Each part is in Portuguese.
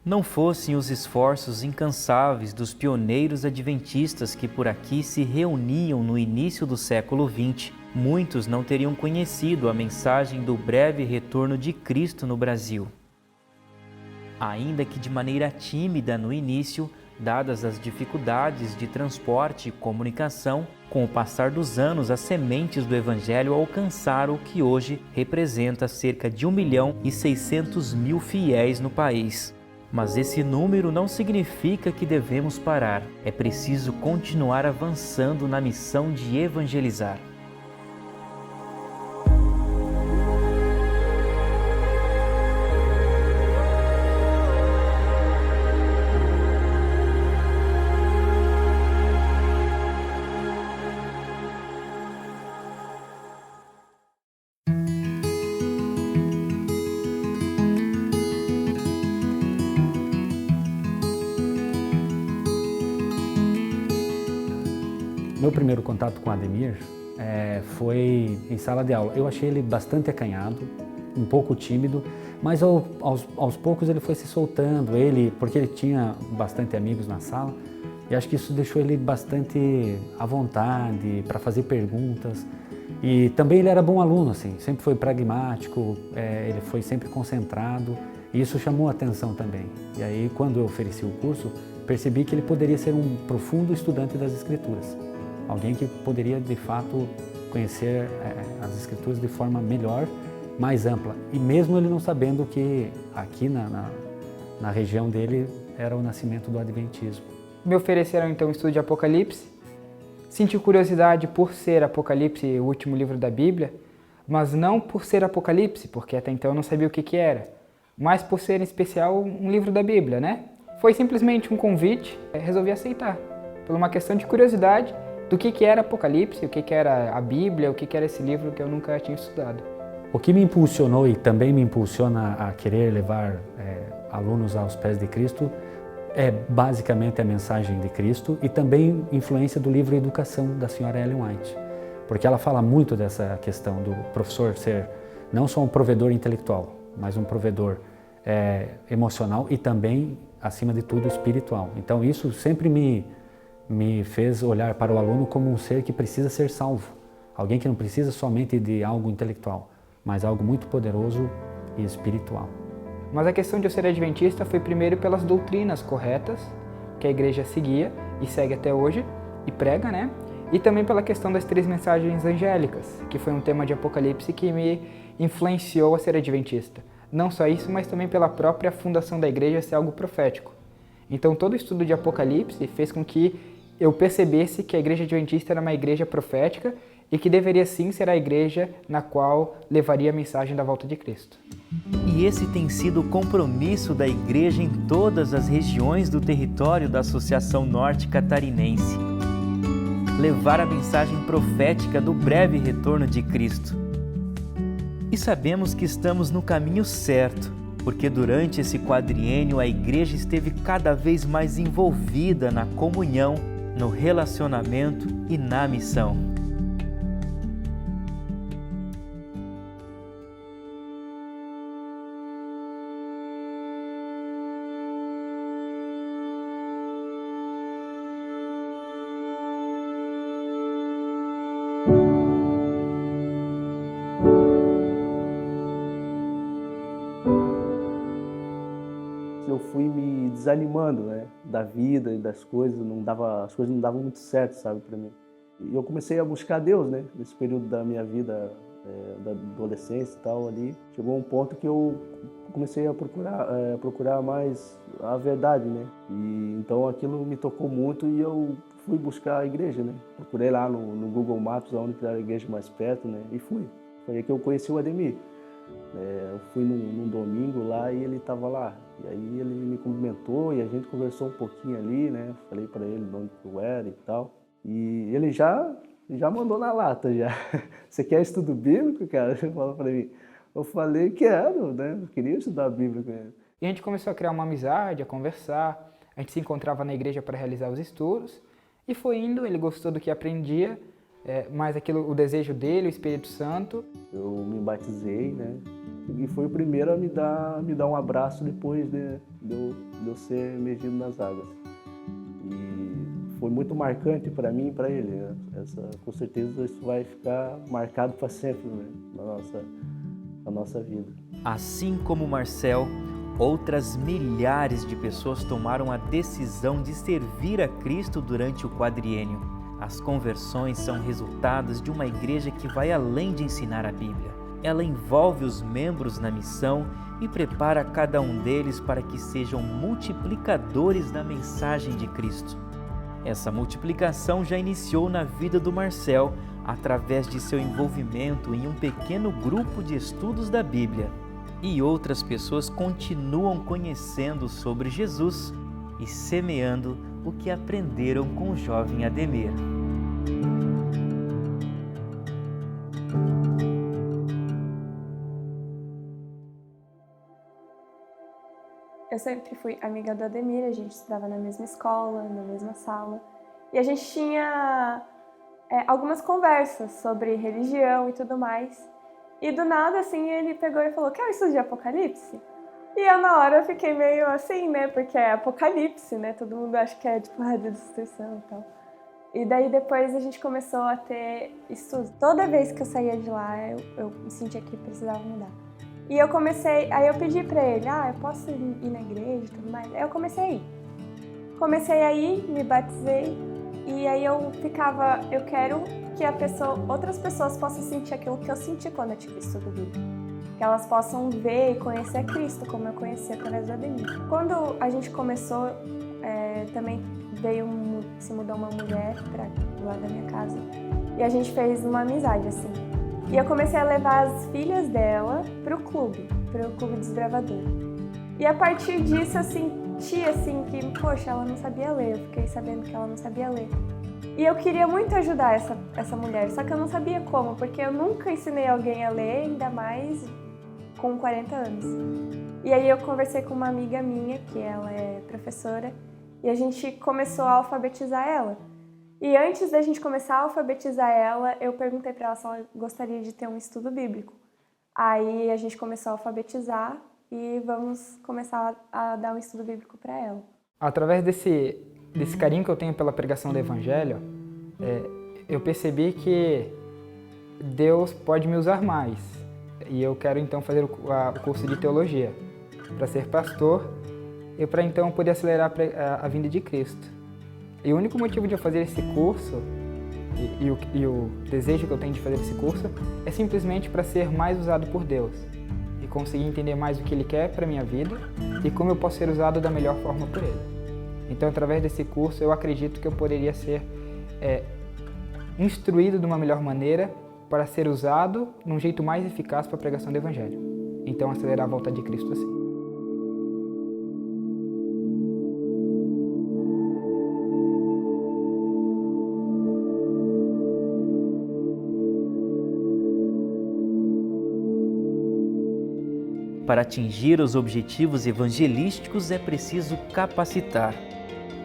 Não fossem os esforços incansáveis dos pioneiros adventistas que por aqui se reuniam no início do século XX, muitos não teriam conhecido a mensagem do breve retorno de Cristo no Brasil. Ainda que de maneira tímida no início, dadas as dificuldades de transporte e comunicação, com o passar dos anos as sementes do Evangelho alcançaram o que hoje representa cerca de 1.600.000 fiéis no país. Mas esse número não significa que devemos parar. É preciso continuar avançando na missão de evangelizar. Meu primeiro contato com o Ademir foi em sala de aula. Eu achei ele bastante acanhado, um pouco tímido, mas aos poucos ele foi se soltando, porque ele tinha bastante amigos na sala, e acho que isso deixou ele bastante à vontade para fazer perguntas. E também ele era bom aluno, assim, sempre foi pragmático, ele foi sempre concentrado, e isso chamou a atenção também. E aí, quando eu ofereci o curso, percebi que ele poderia ser um profundo estudante das Escrituras. Alguém que poderia, de fato, conhecer as Escrituras de forma melhor, mais ampla. E mesmo ele não sabendo que aqui na região dele era o nascimento do Adventismo. Me ofereceram então o estudo de Apocalipse. Senti curiosidade por ser Apocalipse o último livro da Bíblia, mas não por ser Apocalipse, porque até então eu não sabia o que era, mas por ser em especial um livro da Bíblia, né? Foi simplesmente um convite, resolvi aceitar, por uma questão de curiosidade do que era Apocalipse, o que era a Bíblia, o que era esse livro que eu nunca tinha estudado. O que me impulsionou e também me impulsiona a querer levar alunos aos pés de Cristo é basicamente a mensagem de Cristo e também influência do livro Educação, da senhora Ellen White, porque ela fala muito dessa questão do professor ser não só um provedor intelectual, mas um provedor emocional e também, acima de tudo, espiritual. Então isso sempre me fez olhar para o aluno como um ser que precisa ser salvo. Alguém que não precisa somente de algo intelectual, mas algo muito poderoso e espiritual. Mas a questão de eu ser adventista foi primeiro pelas doutrinas corretas que a igreja seguia e segue até hoje e prega, né? E também pela questão das 3 mensagens angélicas, que foi um tema de Apocalipse que me influenciou a ser adventista. Não só isso, mas também pela própria fundação da igreja ser algo profético. Então todo o estudo de Apocalipse fez com que eu percebesse que a igreja adventista era uma igreja profética e que deveria sim ser a igreja na qual levaria a mensagem da volta de Cristo. E esse tem sido o compromisso da igreja em todas as regiões do território da Associação Norte Catarinense. Levar a mensagem profética do breve retorno de Cristo. E sabemos que estamos no caminho certo, porque durante esse quadriênio a igreja esteve cada vez mais envolvida na comunhão, no relacionamento e na missão. Eu fui me desanimando, né, da vida e das coisas, as coisas não davam muito certo, sabe, para mim. E eu comecei a buscar Deus, né, nesse período da minha vida, da adolescência e tal ali. Chegou um ponto que eu comecei a procurar mais a verdade, né. E então aquilo me tocou muito e eu fui buscar a igreja, né. Procurei lá no Google Maps onde era a igreja mais perto, né, e fui. Foi aí que eu conheci o Ademir. Eu fui num domingo lá e ele estava lá. E aí ele me cumprimentou e a gente conversou um pouquinho ali, né? Falei para ele de onde eu era e tal. E ele já mandou na lata já. Você quer estudo bíblico, cara? Ele falou para mim. Eu falei, quero, né? Eu queria estudar a Bíblia com ele. E a gente começou a criar uma amizade, a conversar. A gente se encontrava na igreja para realizar os estudos. E foi indo, ele gostou do que aprendia, mas o desejo dele, o Espírito Santo. Eu me batizei, né? E foi o primeiro a me dar um abraço depois de eu eu ser imergido nas águas. E foi muito marcante para mim e para ele, né? Com certeza isso vai ficar marcado para sempre, né? na nossa vida. Assim como Marcel, outras milhares de pessoas tomaram a decisão de servir a Cristo durante o quadriênio. As conversões são resultados de uma igreja que vai além de ensinar a Bíblia. Ela envolve os membros na missão e prepara cada um deles para que sejam multiplicadores da mensagem de Cristo. Essa multiplicação já iniciou na vida do Marcel através de seu envolvimento em um pequeno grupo de estudos da Bíblia. E outras pessoas continuam conhecendo sobre Jesus e semeando o que aprenderam com o jovem Ademir. Eu sempre fui amiga do Ademir, a gente estudava na mesma escola, na mesma sala. E a gente tinha algumas conversas sobre religião e tudo mais. E do nada, assim, ele pegou e falou: quer um estudo de Apocalipse? E eu, na hora, eu fiquei meio assim, né? Porque é Apocalipse, né? Todo mundo acha que é, tipo, a destruição e tal. E daí, depois, a gente começou a ter estudos. Toda vez que eu saía de lá, eu me sentia que precisava mudar. E eu comecei, aí eu pedi pra ele: eu posso ir na igreja e tudo mais? Aí eu comecei a ir. Comecei a ir, me batizei, e aí eu quero que outras pessoas possam sentir aquilo que eu senti quando eu tive estudo bíblico. Que elas possam ver e conhecer a Cristo, como eu conheci através do Ademir. Quando a gente começou, também se mudou uma mulher do lado da minha casa, e a gente fez uma amizade, assim. E eu comecei a levar as filhas dela pro clube desbravador. E a partir disso eu senti, assim, que, poxa, ela não sabia ler. Eu fiquei sabendo que ela não sabia ler. E eu queria muito ajudar essa mulher, só que eu não sabia como, porque eu nunca ensinei alguém a ler, ainda mais com 40 anos. E aí eu conversei com uma amiga minha, que ela é professora, e a gente começou a alfabetizar ela. E antes da gente começar a alfabetizar ela, eu perguntei para ela se ela gostaria de ter um estudo bíblico. Aí a gente começou a alfabetizar e vamos começar a dar um estudo bíblico para ela. Através desse carinho que eu tenho pela pregação do Evangelho, eu percebi que Deus pode me usar mais. E eu quero então fazer o curso de teologia para ser pastor e para então poder acelerar a vinda de Cristo. E o único motivo de eu fazer esse curso e o desejo que eu tenho de fazer esse curso é simplesmente para ser mais usado por Deus e conseguir entender mais o que Ele quer para a minha vida e como eu posso ser usado da melhor forma por Ele. Então, através desse curso, eu acredito que eu poderia ser instruído de uma melhor maneira para ser usado num jeito mais eficaz para a pregação do Evangelho. Então, acelerar a volta de Cristo assim. Para atingir os objetivos evangelísticos é preciso capacitar.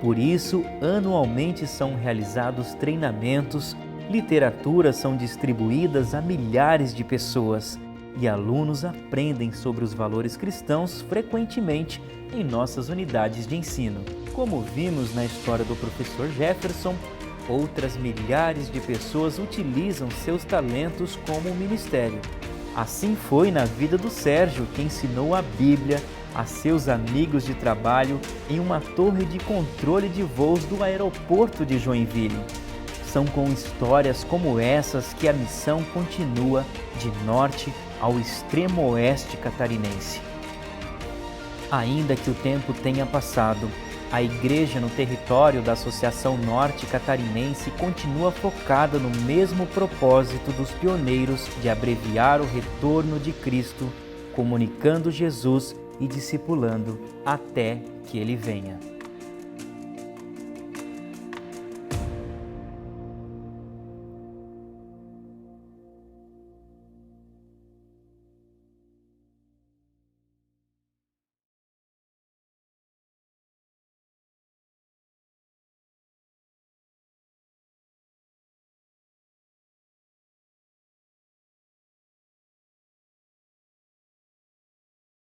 Por isso, anualmente são realizados treinamentos, literaturas são distribuídas a milhares de pessoas e alunos aprendem sobre os valores cristãos frequentemente em nossas unidades de ensino. Como vimos na história do professor Jefferson, outras milhares de pessoas utilizam seus talentos como ministério. Assim foi na vida do Sérgio, que ensinou a Bíblia a seus amigos de trabalho em uma torre de controle de voos do aeroporto de Joinville. São com histórias como essas que a missão continua de norte ao extremo oeste catarinense. Ainda que o tempo tenha passado, a igreja no território da Associação Norte Catarinense continua focada no mesmo propósito dos pioneiros de abreviar o retorno de Cristo, comunicando Jesus e discipulando até que Ele venha.